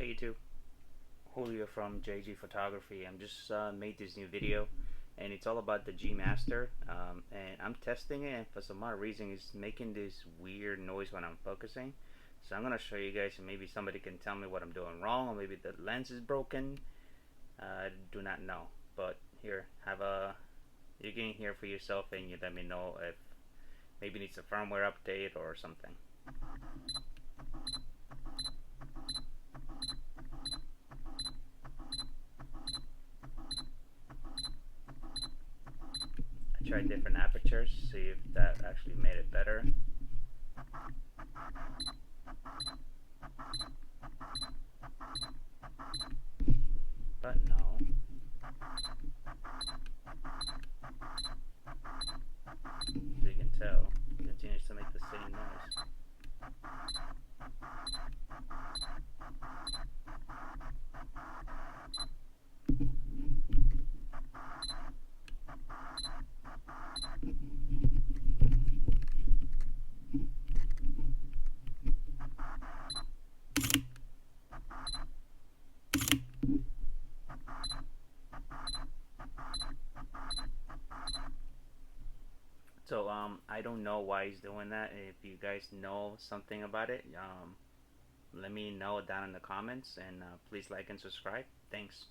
Hey YouTube, Julio from JG Photography. I'm just made this new video, and it's all about the G-Master. And I'm testing it, and for some odd reason, it's making this weird noise when I'm focusing. So I'm gonna show you guys, and maybe somebody can tell me what I'm doing wrong, or maybe the lens is broken. I do not know. But here, you can hear for yourself, and you let me know if maybe it needs a firmware update or something. I tried different apertures, see if that actually made it better. But no. As you can tell, it continues to make the same noise. So I don't know why he's doing that. If you guys know something about it, let me know down in the comments, and please like and subscribe. Thanks.